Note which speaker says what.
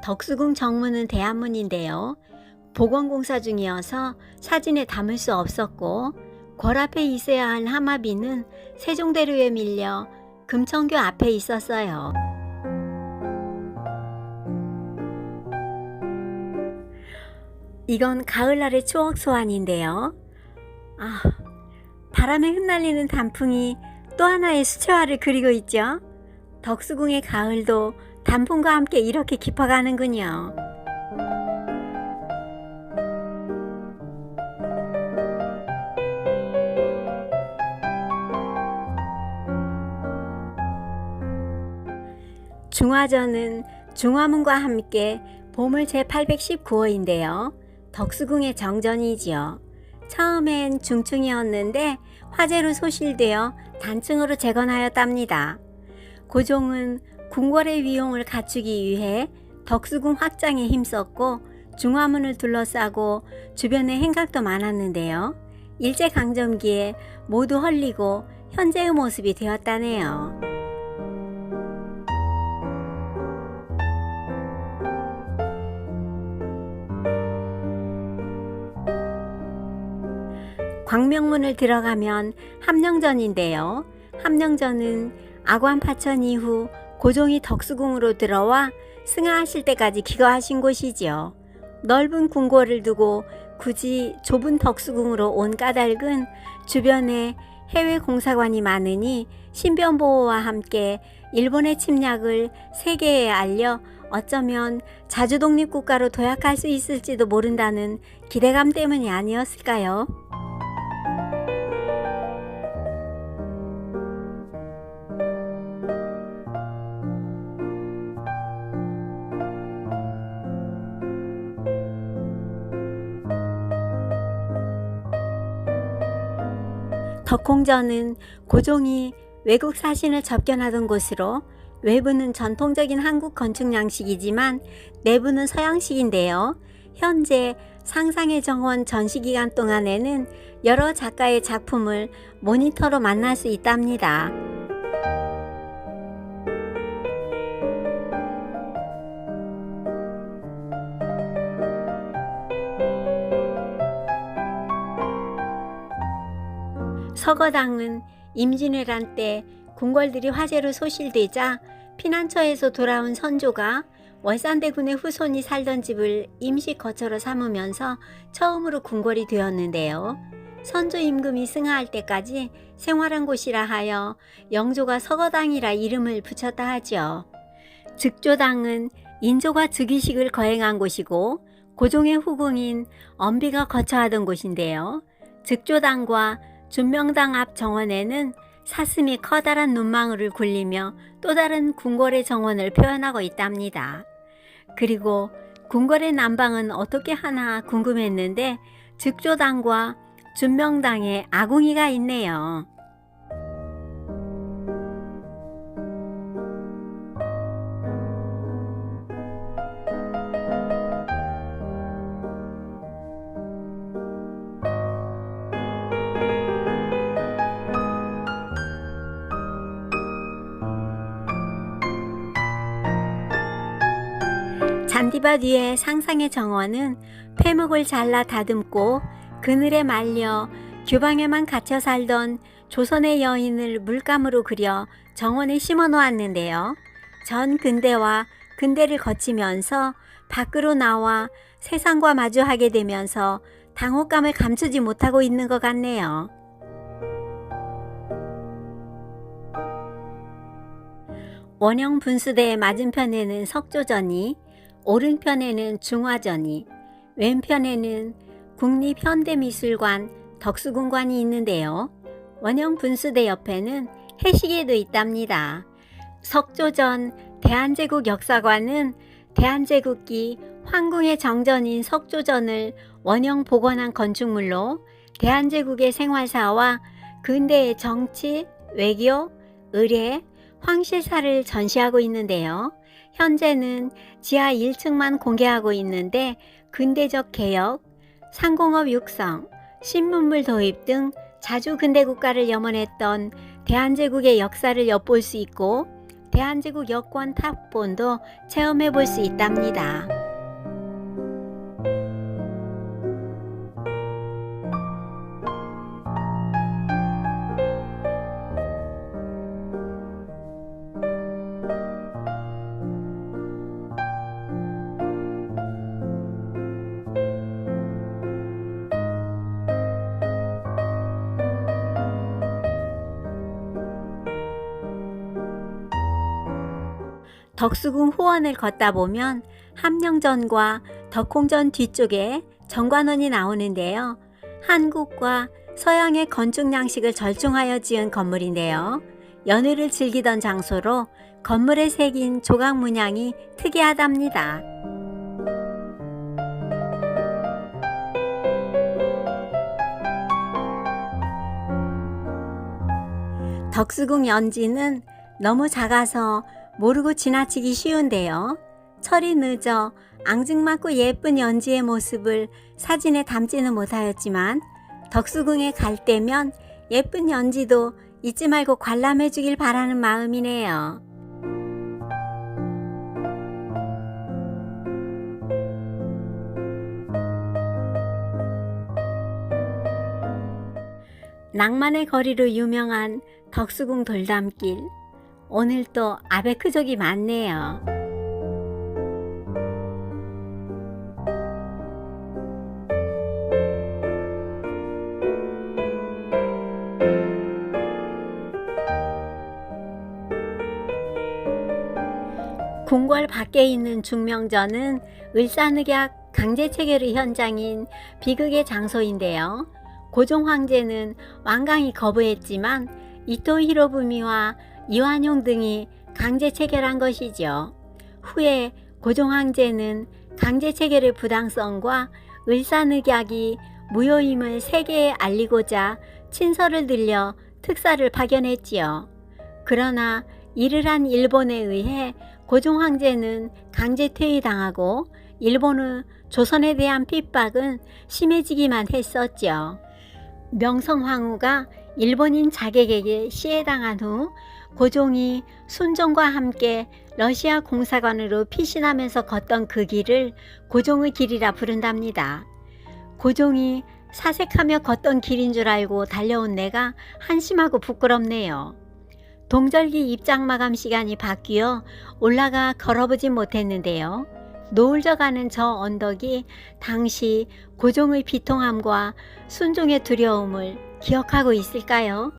Speaker 1: 덕수궁 정문은 대한문인데요. 복원공사 중이어서 사진에 담을 수 없었고 궐 앞에 있어야 할 하마비는 세종대로에 밀려 금천교 앞에 있었어요. 이건 가을날의 추억 소환인데요. 바람에 흩날리는 단풍이 또 하나의 수채화를 그리고 있죠. 덕수궁의 가을도 단풍과 함께 이렇게 깊어가는군요. 중화전은 중화문과 함께 보물 제819호인데요. 덕수궁의 정전이지요. 처음엔 중층이었는데 화재로 소실되어 단층으로 재건하였답니다. 고종은 궁궐의 위용을 갖추기 위해 덕수궁 확장에 힘썼고 중화문을 둘러싸고 주변에 행각도 많았는데요. 일제강점기에 모두 헐리고 현재의 모습이 되었다네요. 광명문을 들어가면 함령전인데요. 함령전은 아관파천 이후 고종이 덕수궁으로 들어와 승하하실 때까지 기거하신 곳이지요. 넓은 궁궐을 두고 굳이 좁은 덕수궁으로 온 까닭은 주변에 해외 공사관이 많으니 신변보호와 함께 일본의 침략을 세계에 알려 어쩌면 자주독립국가로 도약할 수 있을지도 모른다는 기대감 때문이 아니었을까요? 덕홍전은 고종이 외국 사신을 접견하던 곳으로 외부는 전통적인 한국 건축 양식이지만 내부는 서양식인데요. 현재 상상의 정원 전시기간 동안에는 여러 작가의 작품을 모니터로 만날 수 있답니다. 서거당은 임진왜란 때 궁궐들이 화재로 소실되자 피난처에서 돌아온 선조가 월산대군의 후손이 살던 집을 임시 거처로 삼으면서 처음으로 궁궐이 되었는데요. 선조 임금이 승하할 때까지 생활한 곳이라 하여 영조가 서거당이라 이름을 붙였다 하죠. 즉조당은 인조가 즉위식을 거행한 곳이고 고종의 후궁인 엄비가 거처하던 곳인데요. 즉조당과 준명당 앞 정원에는 사슴이 커다란 눈망울을 굴리며 또 다른 궁궐의 정원을 표현하고 있답니다. 그리고 궁궐의 남방은 어떻게 하나 궁금했는데 즉조당과 준명당에 아궁이가 있네요. 잔디밭 위의 상상의 정원은 폐목을 잘라 다듬고 그늘에 말려 규방에만 갇혀 살던 조선의 여인을 물감으로 그려 정원에 심어 놓았는데요. 전 근대와 근대를 거치면서 밖으로 나와 세상과 마주하게 되면서 당혹감을 감추지 못하고 있는 것 같네요. 원형 분수대의 맞은편에는 석조전이, 오른편에는 중화전이, 왼편에는 국립현대미술관 덕수궁관이 있는데요. 원형 분수대 옆에는 해시계도 있답니다. 석조전 대한제국 역사관은 대한제국기 황궁의 정전인 석조전을 원형 복원한 건축물로 대한제국의 생활사와 근대의 정치, 외교, 의례, 황실사를 전시하고 있는데요. 현재는 지하 1층만 공개하고 있는데 근대적 개혁, 상공업 육성, 신문물 도입 등 자주 근대 국가를 염원했던 대한제국의 역사를 엿볼 수 있고 대한제국 여권 탑본도 체험해 볼 수 있답니다. 덕수궁 후원을 걷다 보면 함령전과 덕홍전 뒤쪽에 정관원이 나오는데요. 한국과 서양의 건축 양식을 절충하여 지은 건물인데요. 연휴를 즐기던 장소로 건물에 새긴 조각 문양이 특이하답니다. 덕수궁 연지는 너무 작아서 모르고 지나치기 쉬운데요. 철이 늦어 앙증맞고 예쁜 연지의 모습을 사진에 담지는 못하였지만 덕수궁에 갈 때면 예쁜 연지도 잊지 말고 관람해 주길 바라는 마음이네요. 낭만의 거리로 유명한 덕수궁 돌담길. 오늘 또 아베크족이 많네요. 궁궐 밖에 있는 중명전은 을사늑약 강제체결의 현장인 비극의 장소인데요. 고종 황제는 완강히 거부했지만 이토 히로부미와 이완용 등이 강제 체결한 것이죠. 후에 고종 황제는 강제 체결의 부당성과 을사늑약이 무효임을 세계에 알리고자 친서를 들려 특사를 파견했지요. 그러나 이를 한 일본에 의해 고종 황제는 강제 퇴위당하고 일본은 조선에 대한 핍박은 심해지기만 했었죠. 명성황후가 일본인 자객에게 시해당한 후 고종이 순종과 함께 러시아 공사관으로 피신하면서 걷던 그 길을 고종의 길이라 부른답니다. 고종이 사색하며 걷던 길인 줄 알고 달려온 내가 한심하고 부끄럽네요. 동절기 입장 마감 시간이 바뀌어 올라가 걸어보지 못했는데요. 노을져 가는 저 언덕이 당시 고종의 비통함과 순종의 두려움을 기억하고 있을까요?